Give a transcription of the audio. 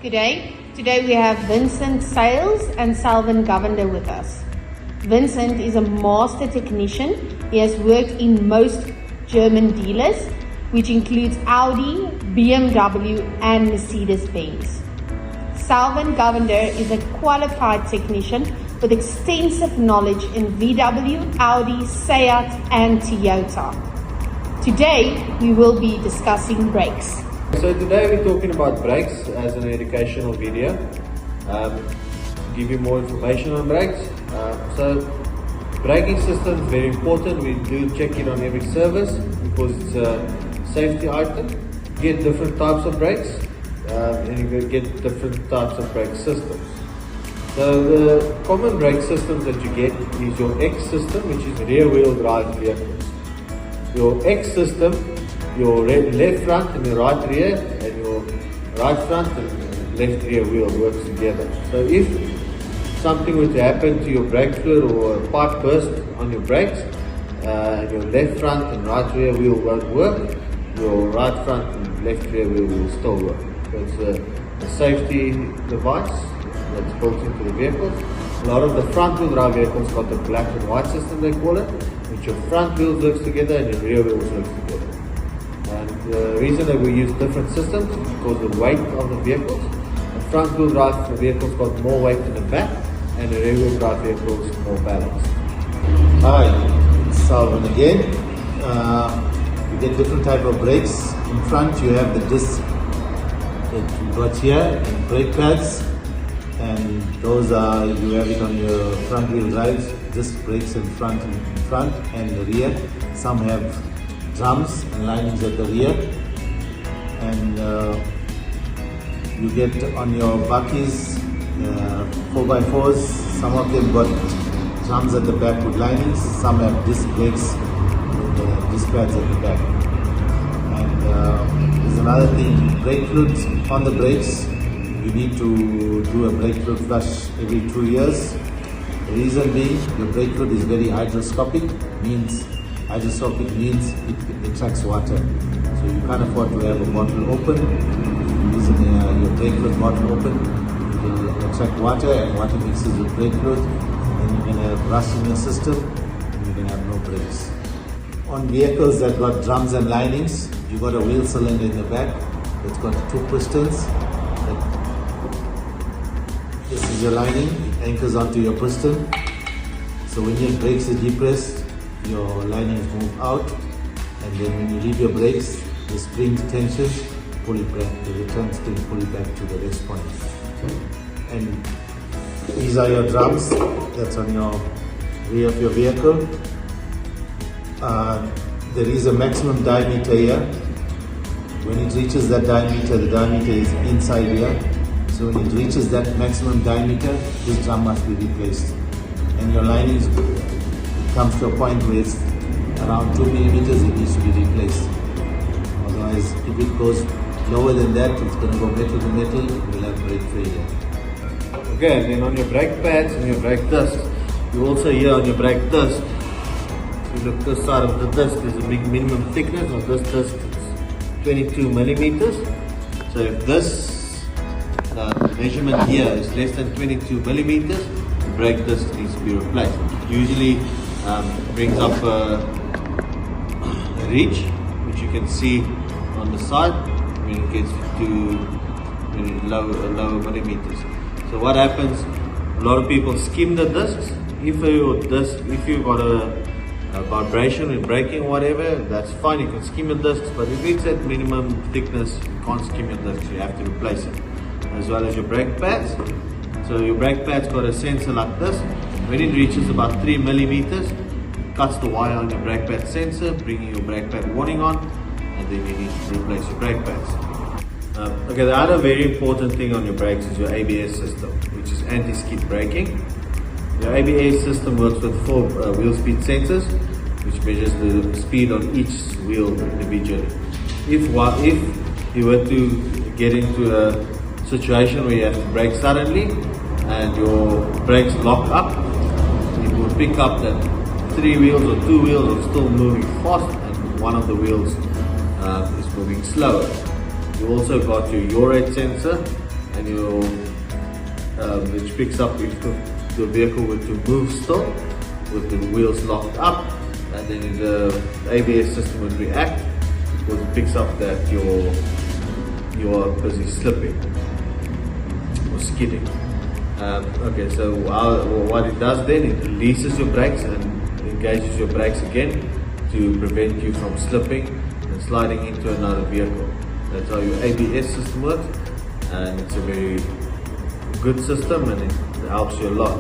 Good day. Today we have Vincent and Selvan with us. Vincent is a master technician. He has worked in most German dealers, which includes Audi, BMW and Mercedes-Benz. Selvan is a qualified technician with extensive knowledge in VW, Audi, Seat and Toyota. Today we will be discussing brakes. So today we're talking about brakes as an educational video. To give you more information on brakes. So braking system is very important. We do check it on every service because it's a safety item. You get different types of brakes and you get different types of brake systems. So the common brake systems that you get is your X system, which is rear wheel drive vehicles. Your X system, your left front and your right rear, and your right front and left rear wheel works together. So if something were to happen to your brake fluid or a pipe burst on your brakes, your left front and right rear wheel won't work, your right front and left rear wheel will still work. So it's a safety device that's built into the vehicles. A lot of the front wheel drive vehicles got the black and white system, they call it, which your front wheels works together and your rear wheels works together. And the reason that we use different systems is because the weight of the vehicles. The front wheel drive vehicles got more weight in the back and the rear wheel drive vehicles more balanced. Hi, it's Selvan again. You get different type of brakes. In front you have the disc that you got here and brake pads, and those are, you have it on your front wheel drives, disc brakes in front and the rear. Some have drums and linings at the rear, and you get on your bakkies 4x4s, some of them got drums at the back with linings, some have disc brakes with disc pads at the back. And there's another thing, brake fluids on the brakes. You need to do a brake fluid flush every 2 years. The reason being, your brake fluid is very hydroscopic, means it attracts water. So you can't afford to have a bottle open. Using your brake fluid bottle open, it will attract water, and water mixes with brake fluid, and you can have rust in your system and you can have no brakes. On vehicles that got drums and linings, you got a wheel cylinder in the back that's got 2 pistons. This is your lining, it anchors onto your piston. So when your brakes are depressed, your linings move out, and then when you leave your brakes, the spring tension pull it back, the return spring pull it back to the rest point. And these are your drums that's on your rear of your vehicle. There is a maximum diameter here. When it reaches that diameter, the diameter is inside here. So when it reaches that maximum diameter, this drum must be replaced. And your linings, it comes to a point where it's around 2 millimeters, it needs to be replaced. Otherwise, if it goes lower than that, it's going to go metal to metal, it will have brake failure. Okay, and then on your brake pads and your brake discs, you also here on your brake disc, if you look this side of the disc, there's a big minimum thickness of this disc, it's 22 millimeters. So if this measurement here is less than 22 millimeters, the brake disc needs to be replaced. It usually brings up a ridge, which you can see on the side when it gets to lower millimeters. So what happens, a lot of people skim the discs. If you've got a vibration in braking or whatever, that's fine, you can skim the discs, but if it's at minimum thickness, you can't skim your discs, you have to replace it. As well as your brake pads. So your brake pad's got a sensor like this. When it reaches about 3 millimeters, it cuts the wire on your brake pad sensor, bringing your brake pad warning on, and then you need to replace your brake pads. Okay, the other very important thing on your brakes is your ABS system, which is anti-skid braking. Your ABS system works with 4 wheel speed sensors, which measures the speed on each wheel individually. If you were to get into a situation where you have to brake suddenly and your brakes lock up, it will pick up that 3 wheels or 2 wheels are still moving fast and one of the wheels is moving slower. You also got your yaw rate sensor, and which picks up if the vehicle were to move still with the wheels locked up, and then the ABS system would react because it picks up that you're busy slipping or skidding. Okay, so what it does then, it releases your brakes and engages your brakes again to prevent you from slipping and sliding into another vehicle. That's how your ABS system works, and it's a very good system and it helps you a lot.